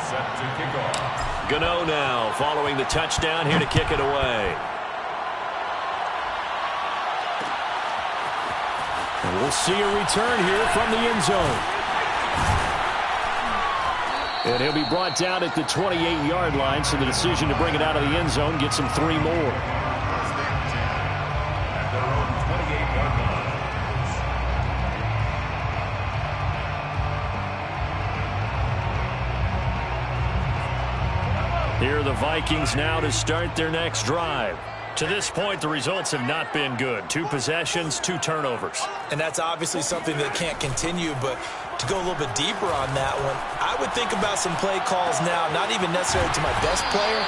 Set to kick off. Gano now following the touchdown here to kick it away. And we'll see a return here from the end zone. And he'll be brought down at the 28-yard line, so the decision to bring it out of the end zone gets him 3 more. At their own 28-yard line. Here are the Vikings now to start their next drive. To this point, the results have not been good. 2 possessions, 2 turnovers. And that's obviously something that can't continue, but to go a little bit deeper on that one, I would think about some play calls now, not even necessarily to my best player,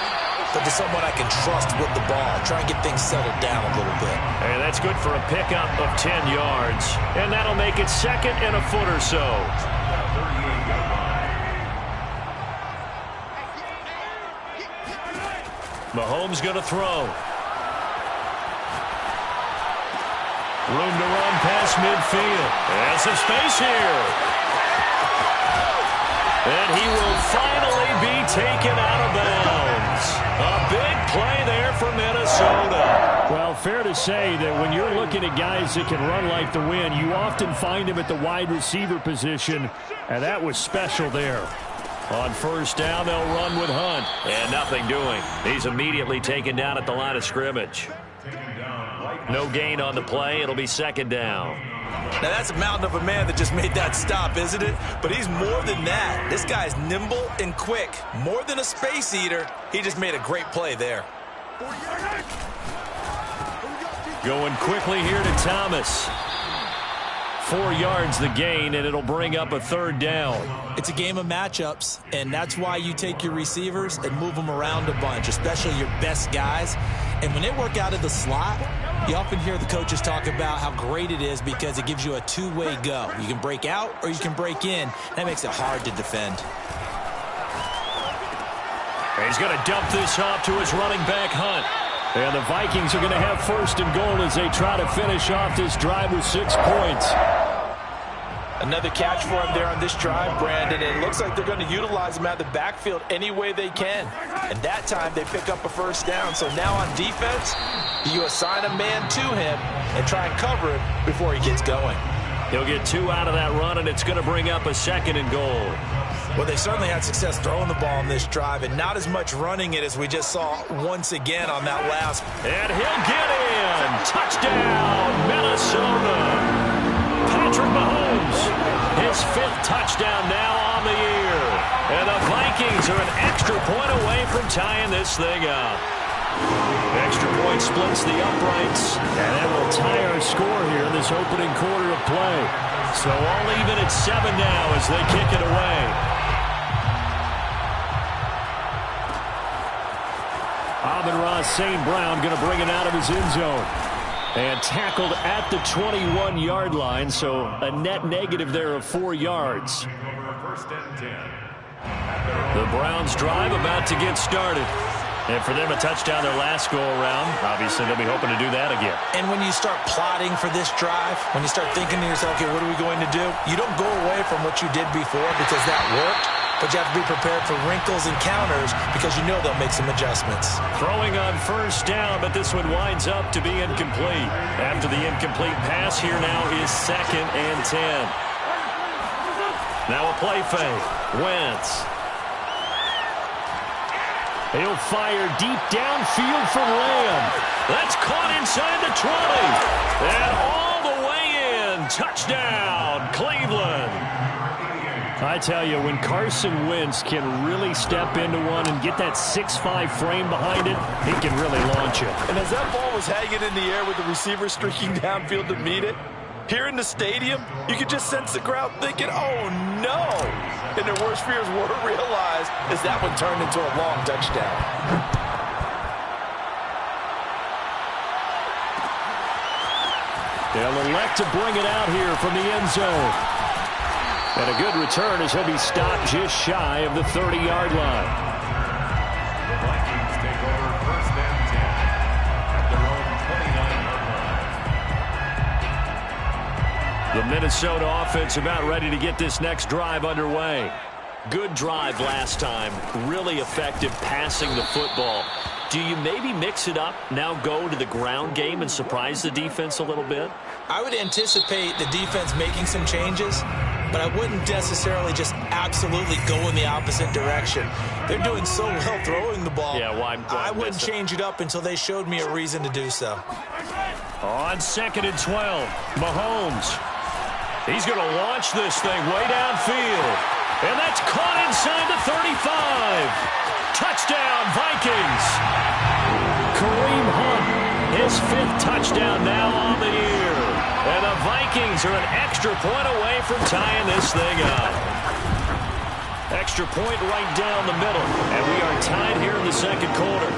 but to someone I can trust with the ball. Try and get things settled down a little bit. And that's good for a pickup of 10 yards. And that'll make it 2nd and a foot or so. Mahomes going to throw. Room to run past midfield. And some space here. And he will finally be taken out of bounds. A big play there for Minnesota. Well, fair to say that when you're looking at guys that can run like the wind, you often find him at the wide receiver position, and that was special there. On first down, they'll run with Hunt. And nothing doing. He's immediately taken down at the line of scrimmage. No gain on the play. It'll be 2nd down. Now, that's a mountain of a man that just made that stop, isn't it? But he's more than that. This guy's nimble and quick. More than a space eater. He just made a great play there. Going quickly here to Thomas. 4 yards the gain, and it'll bring up a 3rd down. It's a game of matchups, and that's why you take your receivers and move them around a bunch, especially your best guys. And when they work out of the slot, you often hear the coaches talk about how great it is because it gives you a 2-way go. You can break out or you can break in. That makes it hard to defend. He's going to dump this off to his running back, Hunt. And the Vikings are going to have 1st and goal as they try to finish off this drive with 6 points. Another catch for him there on this drive, Brandon. It looks like they're going to utilize him out of the backfield any way they can. And that time they pick up a 1st down. So now on defense, you assign a man to him and try and cover him before he gets going. He'll get 2 out of that run, and it's going to bring up a 2nd and goal. Well, they certainly had success throwing the ball on this drive, and not as much running it as we just saw once again on that last. And he'll get in. Touchdown, Minnesota. Patrick Mahomes, his 5th touchdown now on the year. And the Vikings are an extra point away from tying this thing up. Extra point splits the uprights, and that will tie our score here in this opening quarter of play. So all even at 7 now as they kick it away. Amon-Ra St. Brown going to bring it out of his end zone. And tackled at the 21-yard line, so a net negative there of 4 yards. The Browns drive about to get started. And for them, a touchdown their last go-around. Obviously, they'll be hoping to do that again. And when you start plotting for this drive, when you start thinking to yourself, okay, what are we going to do? You don't go away from what you did before because that worked. But you have to be prepared for wrinkles and counters because you know they'll make some adjustments. Throwing on 1st down, but this one winds up to be incomplete. After the incomplete pass, here now is 2nd and 10. Now a play fake. Wentz. He'll fire deep downfield for Lamb. That's caught inside the 20. And all the way in. Touchdown, Cleveland. I tell you, when Carson Wentz can really step into one and get that 6'5" frame behind it, he can really launch it. And as that ball was hanging in the air with the receiver streaking downfield to meet it, here in the stadium, you could just sense the crowd thinking, oh, no. And their worst fears were realized as that one turned into a long touchdown. They'll elect to bring it out here from the end zone. And a good return as he'll be stopped just shy of the 30-yard line. The Vikings take over 1st and 10 at their own 29-yard line. The Minnesota offense about ready to get this next drive underway. Good drive last time. Really effective passing the football. Do you maybe mix it up, now go to the ground game and surprise the defense a little bit? I would anticipate the defense making some changes, but I wouldn't necessarily just absolutely go in the opposite direction. They're doing so well throwing the ball. Yeah, why I wouldn't change it up until they showed me a reason to do so. On 2nd and 12, Mahomes. He's going to launch this thing way downfield. And that's caught inside the 35. Touchdown, Vikings. Kareem Hunt, his 5th touchdown now on the year. And the Vikings are an extra point away from tying this thing up. Extra point right down the middle. And we are tied here in the second quarter.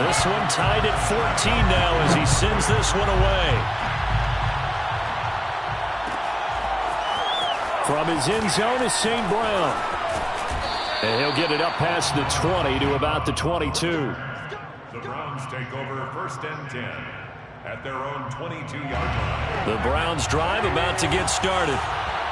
This one tied at 14 now as he sends this one away. From his end zone is St. Brown. And he'll get it up past the 20 to about the 22. The Browns take over 1st and 10 at their own 22-yard line. The Browns drive about to get started.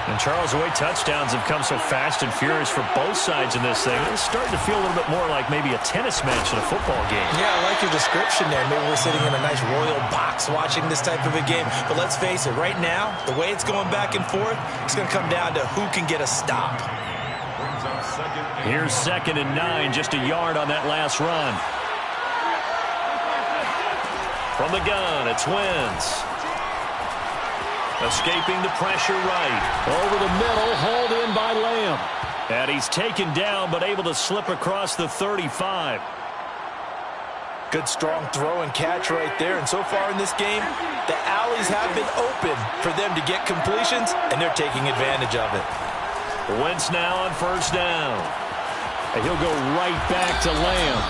And Charles, the way touchdowns have come so fast and furious for both sides in this thing, it's starting to feel a little bit more like maybe a tennis match in a football game. Yeah, I like your description there. Maybe we're sitting in a nice royal box watching this type of a game. But let's face it, right now, the way it's going back and forth, it's going to come down to who can get a stop. Here's 2nd and 9, just a yard on that last run. From the gun, it's Wentz. Escaping the pressure right. Over the middle, hauled in by Lamb. And he's taken down, but able to slip across the 35. Good, strong throw and catch right there. And so far in this game, the alleys have been open for them to get completions, and they're taking advantage of it. Wentz now on 1st down. And he'll go right back to Lamb.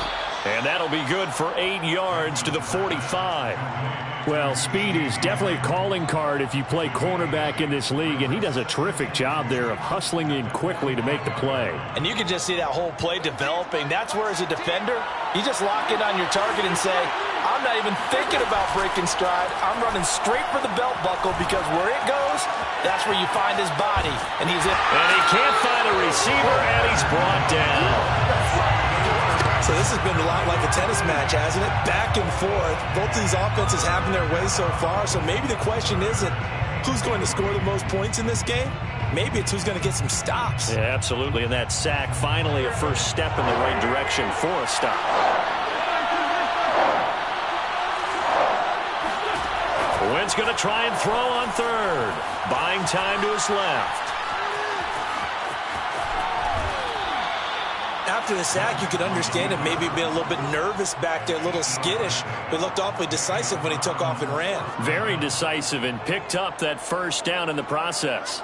And that'll be good for 8 yards to the 45. Well, speed is definitely a calling card if you play cornerback in this league, and he does a terrific job there of hustling in quickly to make the play. And you can just see that whole play developing. That's where, as a defender, you just lock in on your target and say, I'm not even thinking about breaking stride. I'm running straight for the belt buckle because where it goes, that's where you find his body. And he's in. And he can't find a receiver, and he's brought down. So this has been a lot like a tennis match, hasn't it? Back and forth. Both of these offenses having their way so far. So maybe the question isn't who's going to score the most points in this game. Maybe it's who's going to get some stops. Yeah, absolutely. And that sack, finally a first step in the right direction for a stop. Wentz going to try and throw on 3rd. Buying time to his left. After the sack, you could understand him maybe being a little bit nervous back there, a little skittish, but looked awfully decisive when he took off and ran. Very decisive and picked up that 1st down in the process.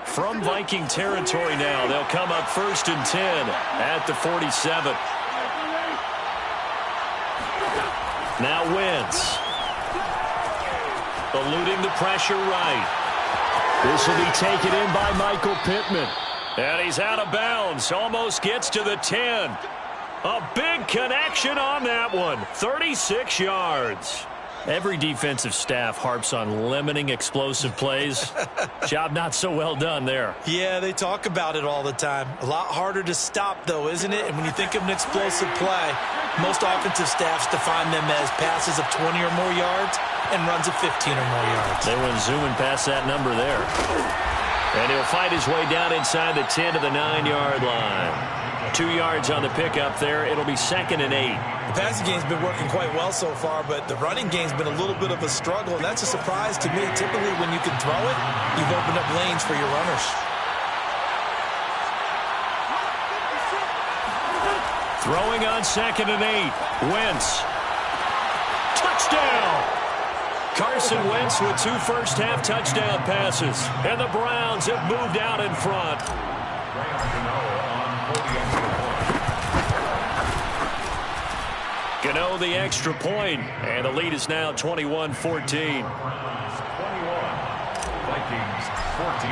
From Viking territory now, they'll come up 1st and 10 at the 47. Now Wentz. Eluding the pressure right. This will be taken in by Michael Pittman. And he's out of bounds. Almost gets to the 10. A big connection on that one. 36 yards. Every defensive staff harps on limiting explosive plays. Job not so well done there. Yeah, they talk about it all the time. A lot harder to stop, though, isn't it? And when you think of an explosive play, most offensive staffs define them as passes of 20 or more yards and runs of 15 or more yards. They went zooming past that number there. And he'll fight his way down inside the 10 to the 9-yard line. 2 yards on the pickup there. It'll be 2nd and 8. The passing game's been working quite well so far, but the running game's been a little bit of a struggle, and that's a surprise to me. Typically, when you can throw it, you've opened up lanes for your runners. Throwing on 2nd and 8. Wentz. Touchdown! Carson Wentz with 2 first-half touchdown passes. And the Browns have moved out in front. Gano the extra point, and the lead is now 21-14. 21, Vikings 14.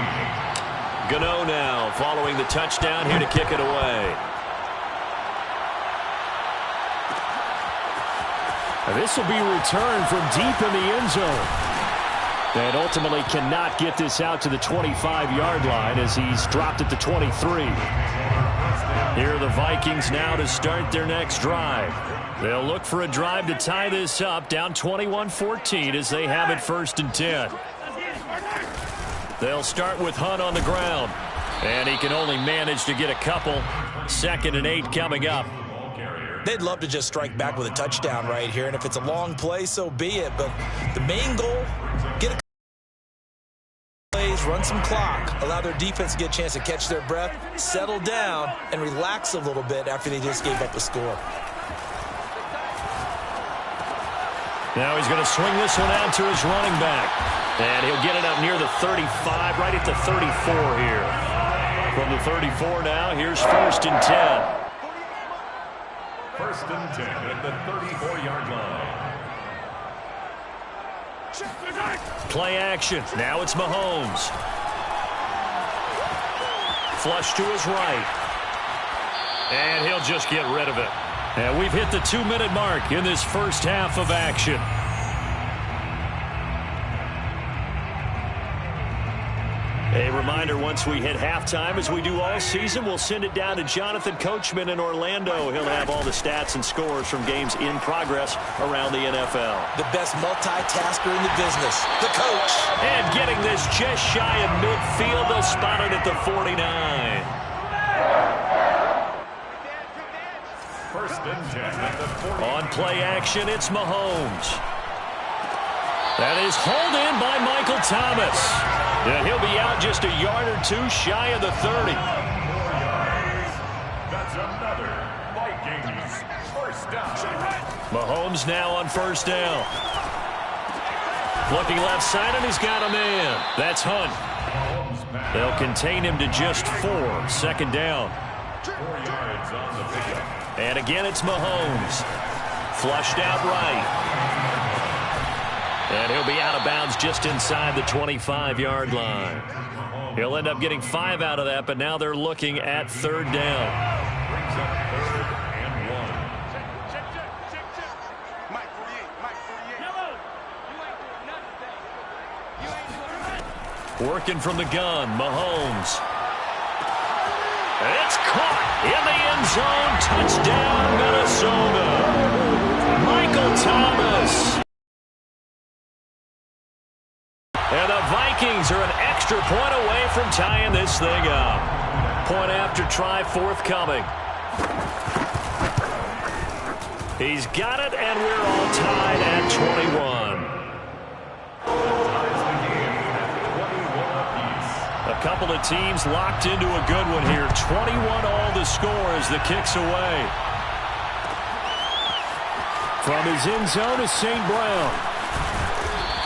Gano now following the touchdown here to kick it away. This will be returned from deep in the end zone. And ultimately cannot get this out to the 25-yard line as he's dropped at the 23. Here are the Vikings now to start their next drive. They'll look for a drive to tie this up, down 21-14 as they have it 1st and 10. They'll start with Hunt on the ground. And he can only manage to get a couple. 2nd and 8 coming up. They'd love to just strike back with a touchdown right here, and if it's a long play, so be it. But the main goal, get a plays, run some clock, allow their defense to get a chance to catch their breath, settle down, and relax a little bit after they just gave up a score. Now he's going to swing this one out to his running back. And he'll get it up near the 35, right at the 34 here. From the 34 now, here's 1st and 10. 1st and 10 at the 34-yard line. Play action. Now it's Mahomes. Flush to his right. And he'll just get rid of it. And we've hit the 2-minute mark in this first half of action. A reminder, once we hit halftime, as we do all season, we'll send it down to Jonathan Coachman in Orlando. He'll have all the stats and scores from games in progress around the NFL. The best multitasker in the business, the coach. And getting this just shy of midfield, they'll spot it at the 49. 1st and 10 at the 40. On play action, it's Mahomes. That is hauled in by Michael Thomas. Yeah, he'll be out just a yard or two shy of the 30. 4 yards. That's another Vikings 1st down. Mahomes now on 1st down. Looking left side, and he's got a man. That's Hunt. They'll contain him to just 4. 2nd down. 4 yards on the pickup. And again, it's Mahomes. Flushed out right. And he'll be out of bounds just inside the 25-yard line. He'll end up getting 5 out of that, but now they're looking at 3rd down. Brings up 3rd and 1. Working from the gun, Mahomes. It's caught in the end zone. Touchdown, Minnesota. Michael Thomas. And the Vikings are an extra point away from tying this thing up. Point after try forthcoming. He's got it, and we're all tied at 21. A couple of teams locked into a good one here. 21 all the score as the kick's away. From his end zone is St. Brown.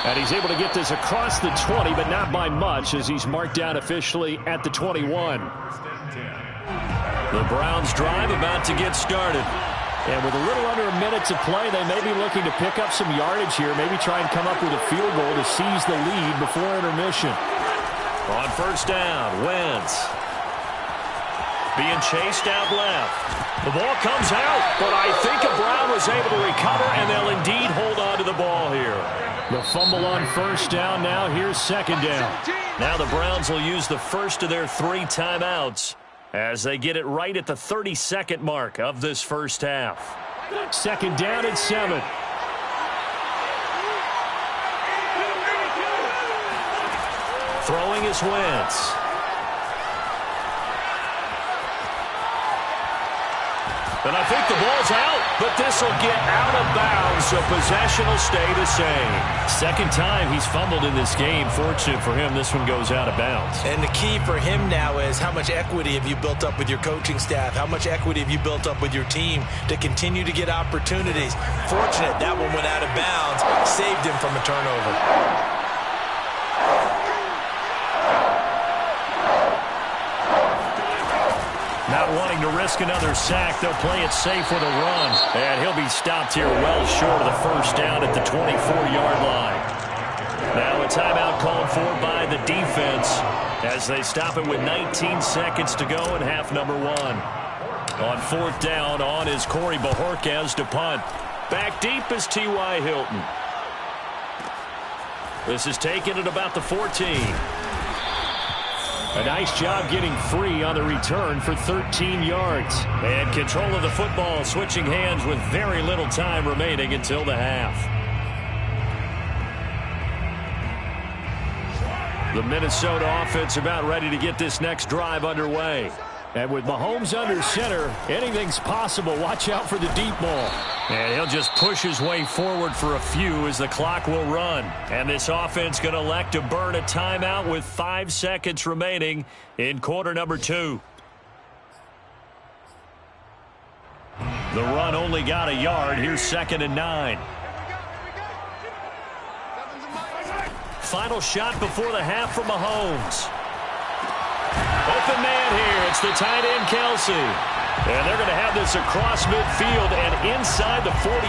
And he's able to get this across the 20, but not by much as he's marked down officially at the 21. The Browns drive about to get started. And with a little under a minute to play, they may be looking to pick up some yardage here, maybe try and come up with a field goal to seize the lead before intermission. On 1st down, Wentz. Being chased out left. The ball comes out, but I think Brown was able to recover, and they'll indeed hold on to the ball here. The fumble on 1st down. Now here's 2nd down. Now the Browns will use the first of their 3 timeouts as they get it right at the 32nd mark of this first half. 2nd down and 7. Throwing is Wentz. And I think the ball's out, but this will get out of bounds, so possession will stay the same. 2nd time he's fumbled in this game. Fortunate for him, this one goes out of bounds. And the key for him now is how much equity have you built up with your coaching staff? How much equity have you built up with your team to continue to get opportunities? Fortunate that one went out of bounds, saved him from a turnover. Not wanting to risk another sack, they'll play it safe with a run. And he'll be stopped here well short of the 1st down at the 24-yard line. Now a timeout called for by the defense as they stop it with 19 seconds to go in half number 1. On 4th down, on is Corey Bojorquez to punt. Back deep is T.Y. Hilton. This is taken at about the 14. A nice job getting free on the return for 13 yards. And control of the football, switching hands with very little time remaining until the half. The Minnesota offense about ready to get this next drive underway. And with Mahomes under center, anything's possible. Watch out for the deep ball. And he'll just push his way forward for a few as the clock will run. And this offense going to elect to burn a timeout with 5 seconds remaining in quarter number 2. The run only got a yard. Here's 2nd and 9. Final shot before the half from Mahomes. Open man here. It's the tight end, Kelsey. And they're going to have this across midfield and inside the 45.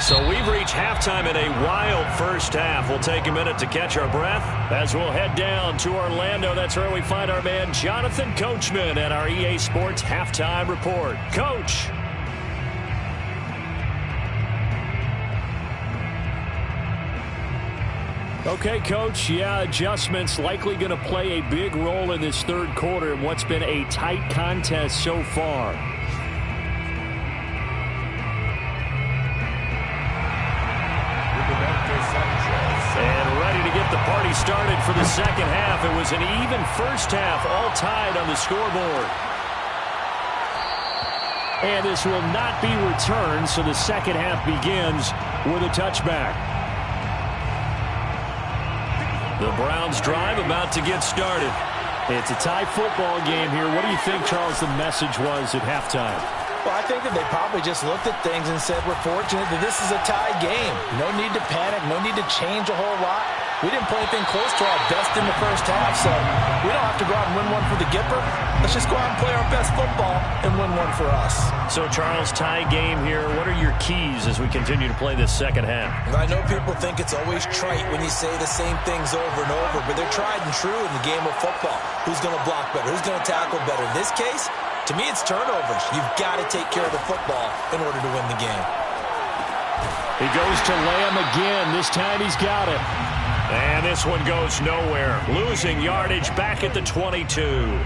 So we've reached halftime in a wild first half. We'll take a minute to catch our breath as we'll head down to Orlando. That's where we find our man Jonathan Coachman at our EA Sports Halftime Report. Coach. Okay, Coach, adjustments likely going to play a big role in this third quarter in what's been a tight contest so far. And ready to get the party started for the second half. It was an even first half, all tied on the scoreboard. And this will not be returned, so the second half begins with a touchback. The Browns drive about to get started. It's a tie football game here. What do you think, Charles, the message was at halftime? Well, I think that they probably just looked at things and said, we're fortunate that this is a tie game. No need to panic. No need to change a whole lot. We didn't play anything close to our best in the first half, so we don't have to go out and win one for the Gipper. Let's just go out and play our best football and win one for us. So, Charles, tie game here. What are your keys as we continue to play this second half? I know people think it's always trite when you say the same things over and over, but they're tried and true in the game of football. Who's going to block better? Who's going to tackle better? In this case, to me, it's turnovers. You've got to take care of the football in order to win the game. He goes to Lamb again. This time he's got it. And this one goes nowhere. Losing yardage back at the 22.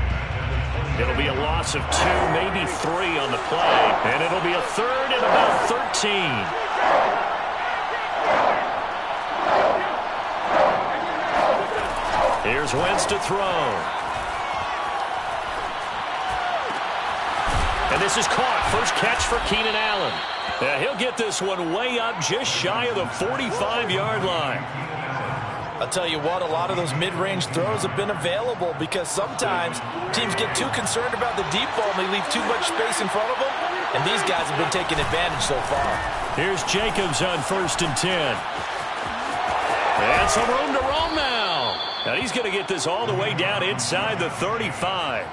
It'll be a loss of 2, maybe 3 on the play. And it'll be a third and about 13. Here's Wentz to throw. And this is caught. First catch for Keenan Allen. He'll get this one way up just shy of the 45-yard line. I'll tell you what, a lot of those mid-range throws have been available because sometimes teams get too concerned about the deep ball and they leave too much space in front of them, and these guys have been taking advantage so far. Here's Jacobs on 1st and 10. And some room to roam now. And he's going to get this all the way down inside the 35.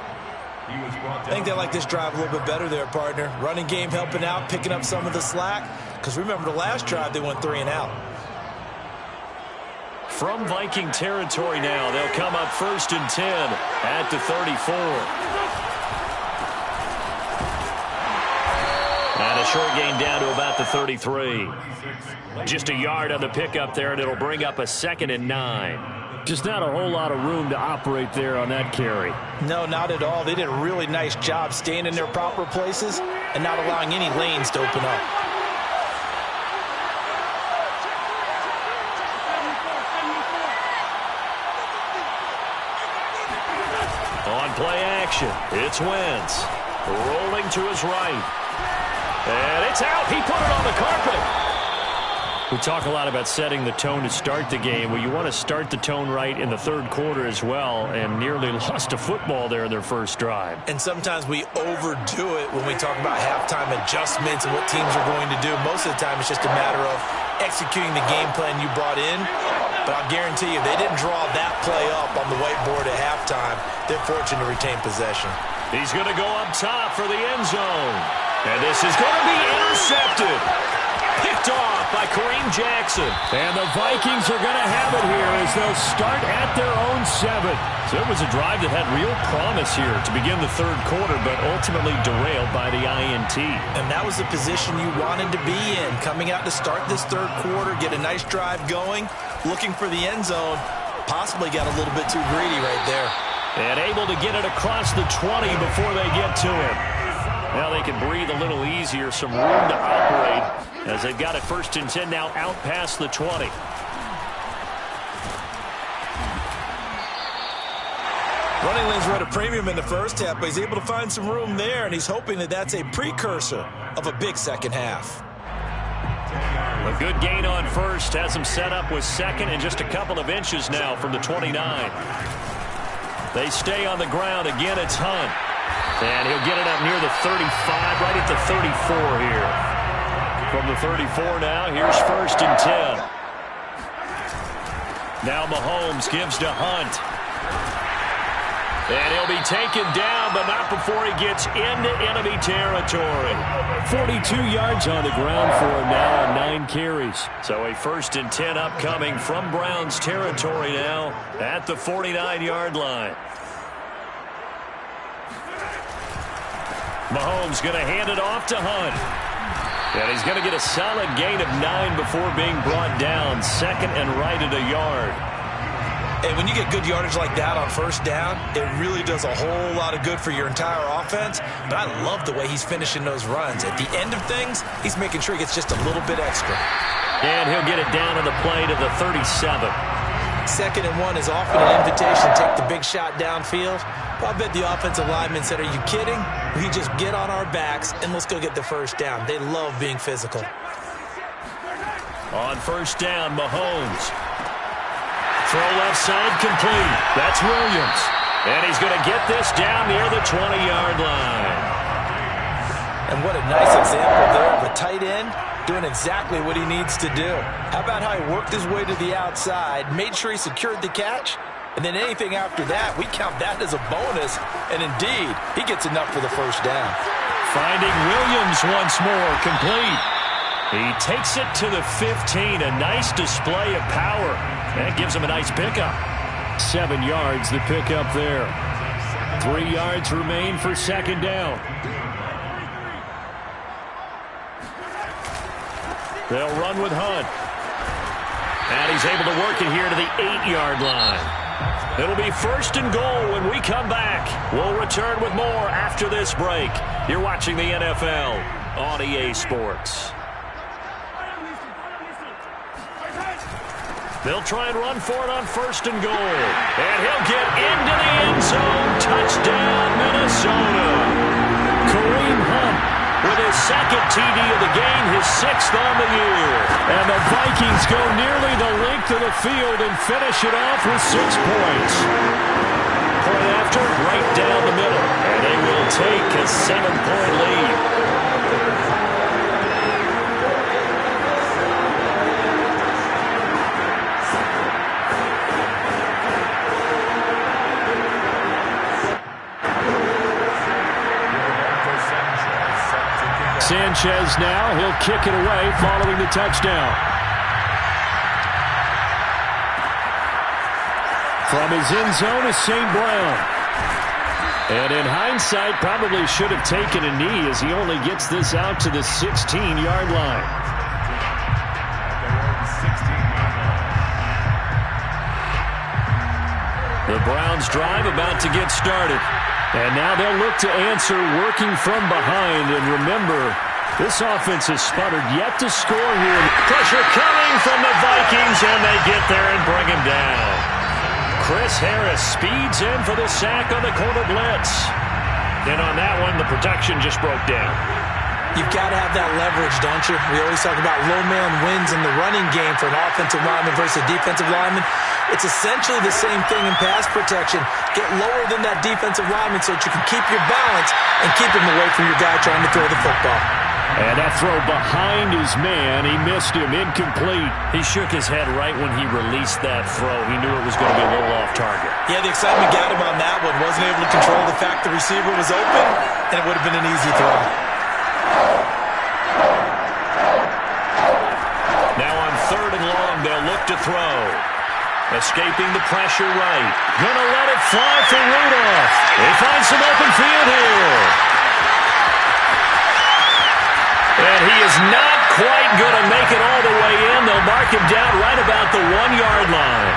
I think they like this drive a little bit better there, partner. Running game helping out, picking up some of the slack. Because remember the last drive, they went 3 and out. From Viking territory now, they'll come up 1st and 10 at the 34. And a short gain down to about the 33. Just a yard on the pickup there, and it'll bring up a 2nd and 9. Just not a whole lot of room to operate there on that carry. No, not at all. They did a really nice job staying in their proper places and not allowing any lanes to open up. On play action, it's Wentz. Rolling to his right. And it's out. He put it on the carpet. We talk a lot about setting the tone to start the game. Well, you want to start the tone right in the third quarter as well, and nearly lost a football there in their first drive. And sometimes we overdo it when we talk about halftime adjustments and what teams are going to do. Most of the time, it's just a matter of executing the game plan you brought in. But I'll guarantee you, if they didn't draw that play up on the whiteboard at halftime, they're fortunate to retain possession. He's going to go up top for the end zone. And this is going to be intercepted. Picked picked off by Kareem Jackson. And the Vikings are going to have it here as they'll start at their own 7. So it was a drive that had real promise here to begin the third quarter, but ultimately derailed by the INT. And that was the position you wanted to be in, coming out to start this third quarter, get a nice drive going, looking for the end zone. Possibly got a little bit too greedy right there. And able to get it across the 20 before they get to him. Now they can breathe a little easier, some room to operate as they've got it 1st and 10 now out past the 20. Running lanes were at a premium in the first half, but he's able to find some room there, and he's hoping that that's a precursor of a big second half. A good gain on first has him set up with second and just a couple of inches now from the 29. They stay on the ground. Again, it's Hunt. And he'll get it up near the 35, right at the 34 here. From the 34 now, here's 1st and 10. Now Mahomes gives to Hunt. And he'll be taken down, but not before he gets into enemy territory. 42 yards on the ground for him now on 9 carries. So a 1st and 10 upcoming from Browns territory now at the 49-yard line. Mahomes going to hand it off to Hunt. And he's going to get a solid gain of 9 before being brought down. 2nd and right at a yard. And when you get good yardage like that on 1st down, it really does a whole lot of good for your entire offense. But I love the way he's finishing those runs. At the end of things, he's making sure he gets just a little bit extra. And he'll get it down on the play to the 37. 2nd and 1 is often an invitation to take the big shot downfield. But I bet the offensive linemen said, are you kidding? We just get on our backs and let's go get the 1st down. They love being physical. On 1st down, Mahomes. Throw left side complete. That's Williams. And he's going to get this down near the 20-yard line. And what a nice example there of a tight end doing exactly what he needs to do. How about how he worked his way to the outside, made sure he secured the catch, and then anything after that, we count that as a bonus. And indeed, he gets enough for the 1st down. Finding Williams once more, complete. He takes it to the 15, a nice display of power. That gives him a nice pickup. 7 yards, the pickup there. 3 yards remain for 2nd down. They'll run with Hunt. And he's able to work it here to the 8-yard line. It'll be 1st and goal when we come back. We'll return with more after this break. You're watching the NFL on EA Sports. They'll try and run for it on 1st and goal. And he'll get into the end zone. Touchdown, Minnesota. Kareem Hunt with his 2nd TD of the game, his 6th on the year. And the Vikings go nearly the length of the field and finish it off with 6 points. Point after, right down the middle. And they will take a 7-point lead. Sanchez now, he'll kick it away following the touchdown. From his end zone is St. Brown. And in hindsight, probably should have taken a knee as he only gets this out to the 16-yard line. The Browns drive about to get started. And now they'll look to answer working from behind. And remember, this offense has sputtered yet to score here. Pressure coming from the Vikings, and they get there and bring him down. Chris Harris speeds in for the sack on the corner blitz. And on that one, the protection just broke down. You've got to have that leverage, don't you? We always talk about low man wins in the running game for an offensive lineman versus a defensive lineman. It's essentially the same thing in pass protection. Get lower than that defensive lineman so that you can keep your balance and keep him away from your guy trying to throw the football. And that throw behind his man, he missed him, incomplete. He shook his head right when he released that throw. He knew it was going to be a little off target. Yeah, the excitement got him on that one. Wasn't able to control the fact the receiver was open, and it would have been an easy throw. to throw. Escaping the pressure right. Gonna let it fly for Rudolph. They find some open field here. And he is not quite going to make it all the way in. They'll mark him down right about the 1-yard line.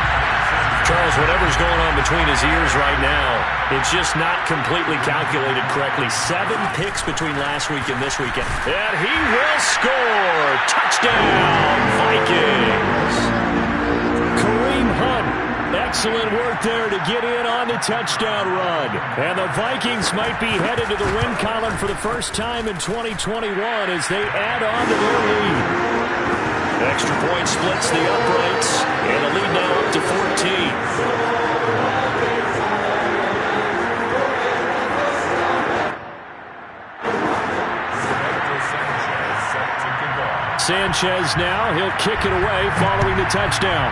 Charles, whatever's going on between his ears right now, it's just not completely calculated correctly. 7 picks between last week and this weekend. And he will score. Touchdown, Vikings. Kareem Hunt. Excellent work there to get in on the touchdown run. And the Vikings might be headed to the win column for the first time in 2021 as they add on to their lead. Extra point splits the uprights, and the lead now up to 14. Sanchez now, he'll kick it away following the touchdown.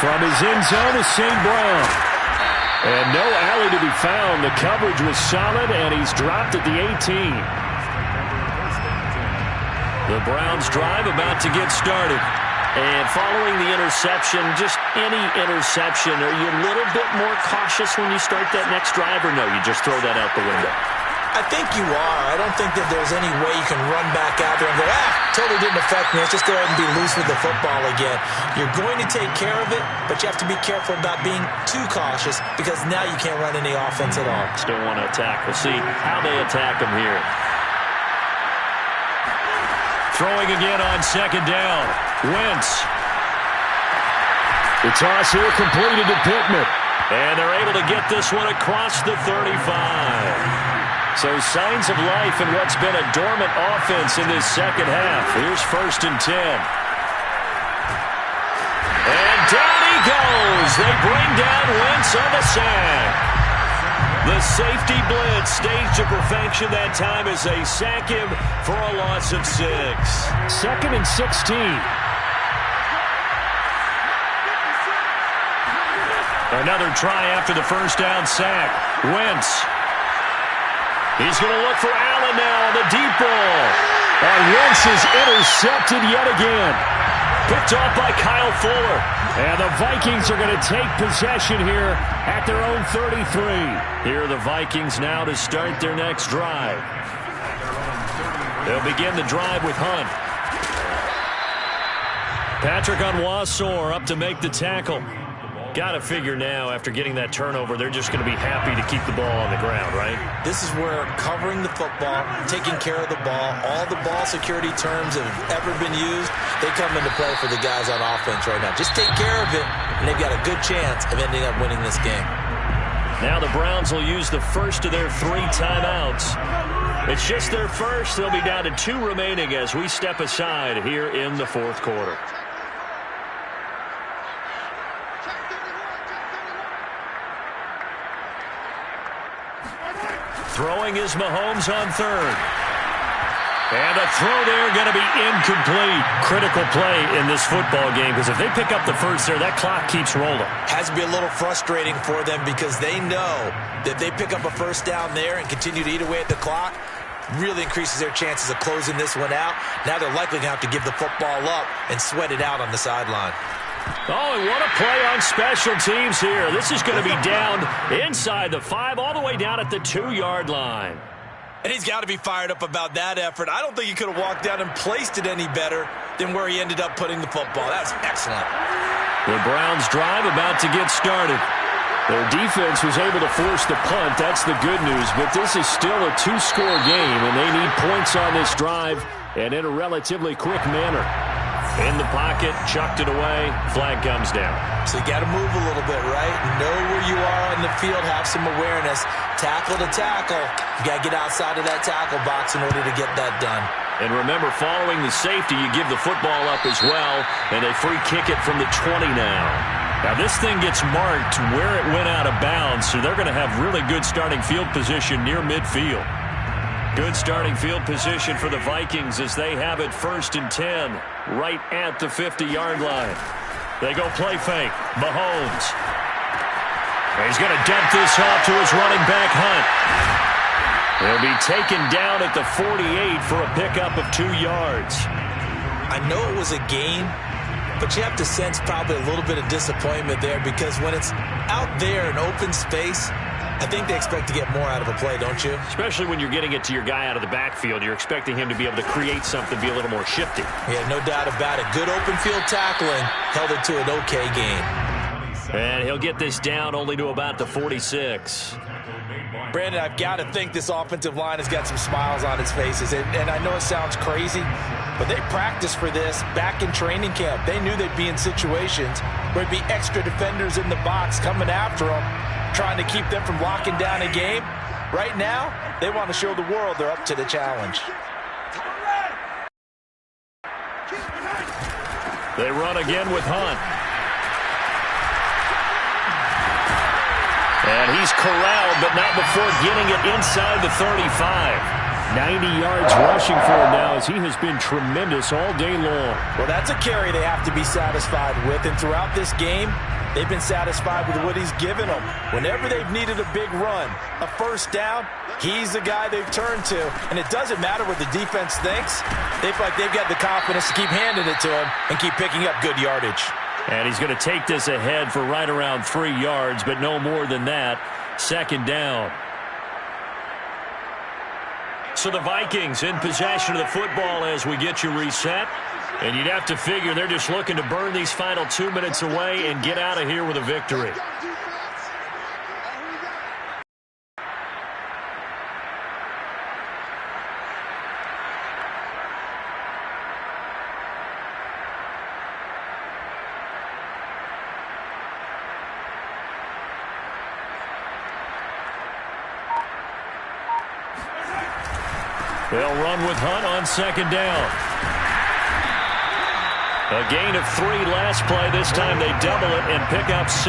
From his end zone is St. Brown. And no alley to be found. The coverage was solid, and he's dropped at the 18. The Browns drive about to get started. And following the interception, just any interception, are you a little bit more cautious when you start that next drive, or no, you just throw that out the window? I think you are. I don't think that there's any way you can run back out there and go, totally didn't affect me. Let's just go ahead and be loose with the football again. You're going to take care of it, but you have to be careful about being too cautious because now you can't run any offense at all. Still want to attack. We'll see how they attack him here. Throwing again on second down. Wentz. The toss here completed to Pittman. And they're able to get this one across the 35. So signs of life in what's been a dormant offense in this second half. Here's 1st and 10. And down he goes. They bring down Wentz on the sack. The safety blitz staged to perfection that time as they sack him for a loss of 6. 2nd and 16. Another try after the first down sack. Wentz. He's going to look for Allen now on the deep ball. And Wentz is intercepted yet again. Picked off by Kyle Fuller. And the Vikings are going to take possession here at their own 33. Here are the Vikings now to start their next drive. They'll begin the drive with Hunt. Patrick Onwuasor up to make the tackle. Got to figure now, after getting that turnover, they're just going to be happy to keep the ball on the ground, right? This is where covering the football, taking care of the ball, all the ball security terms that have ever been used, they come into play for the guys on offense right now. Just take care of it, and they've got a good chance of ending up winning this game. Now the Browns will use the first of their 3 timeouts. It's just their first. They'll be down to 2 remaining as we step aside here in the 4th quarter. Throwing is Mahomes on 3rd. And a throw there going to be incomplete. Critical play in this football game because if they pick up the first there, that clock keeps rolling. Has to be a little frustrating for them because they know that if they pick up a first down there and continue to eat away at the clock, really increases their chances of closing this one out. Now they're likely going to have to give the football up and sweat it out on the sideline. Oh, and what a play on special teams here. This is going to be down inside the 5, all the way down at the 2-yard line. And he's got to be fired up about that effort. I don't think he could have walked down and placed it any better than where he ended up putting the football. That's excellent. The Browns drive about to get started. Their defense was able to force the punt. That's the good news. But this is still a 2-score game, and they need points on this drive and in a relatively quick manner. In the pocket, chucked it away, flag comes down. So you got to move a little bit, right? Know where you are on the field, have some awareness. Tackle to tackle. You got to get outside of that tackle box in order to get that done. And remember, following the safety, you give the football up as well, and they free kick it from the 20 now. Now this thing gets marked where it went out of bounds, so they're going to have really good starting field position near midfield. Good starting field position for the Vikings as they have it 1st and 10 right at the 50-yard line. They go play fake. Mahomes. He's going to dump this off to his running back, Hunt. He'll be taken down at the 48 for a pickup of 2 yards. I know it was a gain, but you have to sense probably a little bit of disappointment there, because when it's out there in open space, I think they expect to get more out of a play, don't you? Especially when you're getting it to your guy out of the backfield. You're expecting him to be able to create something, be a little more shifty. Yeah, no doubt about it. Good open field tackling held it to an okay gain. And he'll get this down only to about the 46. Brandon, I've got to think this offensive line has got some smiles on its faces. And I know it sounds crazy, but they practiced for this back in training camp. They knew they'd be in situations where there'd be extra defenders in the box coming after them, trying to keep them from locking down a game. Right now, they want to show the world they're up to the challenge. They run again with Hunt. And he's corralled, but not before getting it inside the 35. 90 yards rushing for him now, as he has been tremendous all day long. Well, that's a carry they have to be satisfied with. And throughout this game, they've been satisfied with what he's given them. Whenever they've needed a big run, a first down, he's the guy they've turned to. And it doesn't matter what the defense thinks. They feel like they've got the confidence to keep handing it to him and keep picking up good yardage. And he's going to take this ahead for right around 3 yards, but no more than that. Second down. So the Vikings in possession of the football as we get you reset. And you'd have to figure they're just looking to burn these final 2 minutes away and get out of here with a victory. They'll run with Hunt on second down. A gain of 3 last play. This time they double it and pick up 6.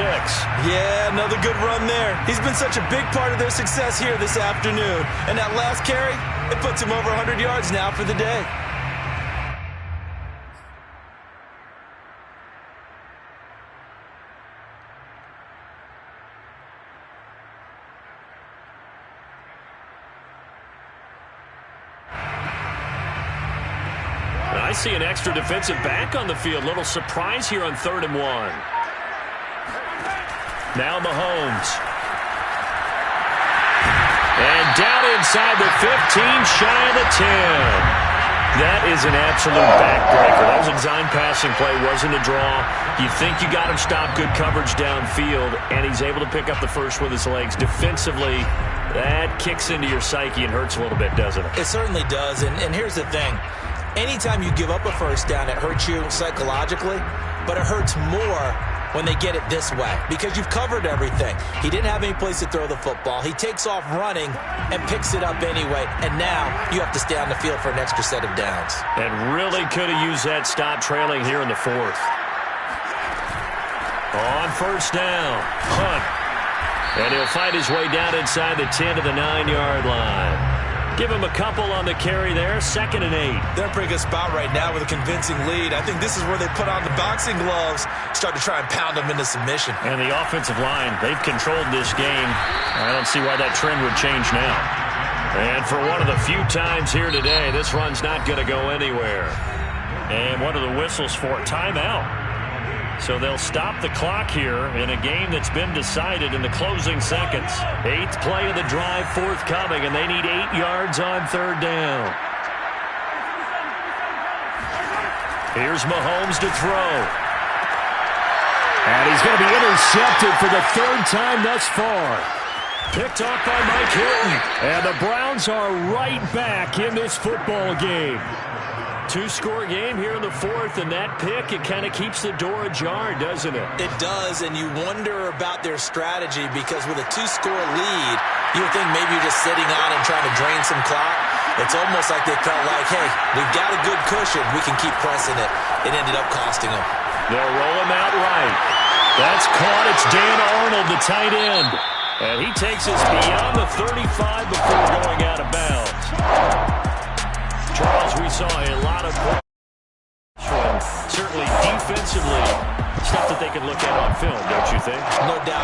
Yeah, another good run there. He's been such a big part of their success here this afternoon. And that last carry, it puts him over 100 yards now for the day. I see an extra defensive back on the field. Little surprise here on 3rd and 1. Now Mahomes. And down inside the 15, shy of the 10. That is an absolute backbreaker. That was a design passing play, wasn't a draw. You think you got him stopped, good coverage downfield, and he's able to pick up the first with his legs. Defensively, that kicks into your psyche and hurts a little bit, doesn't it? It certainly does, and here's the thing. Anytime you give up a first down, it hurts you psychologically, but it hurts more when they get it this way because you've covered everything. He didn't have any place to throw the football. He takes off running and picks it up anyway, and now you have to stay on the field for an extra set of downs. And really could have used that stop trailing here in the 4th. On first down, Hunt. And he'll fight his way down inside the 10 to the 9-yard line. Give him a couple on the carry there. 2nd and 8. They're in a pretty good spot right now with a convincing lead. I think this is where they put on the boxing gloves, start to try and pound them into submission. And the offensive line, they've controlled this game. I don't see why that trend would change now. And for one of the few times here today, this run's not going to go anywhere. And what are the whistles for? Timeout. So they'll stop the clock here in a game that's been decided in the closing seconds. 8th play of the drive forthcoming, and they need 8 yards on 3rd down. Here's Mahomes to throw. And he's going to be intercepted for the 3rd time thus far. Picked off by Mike Hilton. And the Browns are right back in this football game. 2-score game here in the 4th, and that pick, it kind of keeps the door ajar, doesn't it? It does, and you wonder about their strategy because with a 2-score lead, you would think maybe you're just sitting on and trying to drain some clock. It's almost like they felt like, hey, we've got a good cushion. We can keep pressing it. It ended up costing them. They'll roll him out right. That's caught. It's Dan Arnold, the tight end. And he takes us beyond the 35 before going out of bounds. Charles, we saw a lot of certainly defensively stuff that they can look at on film, don't you think? No doubt.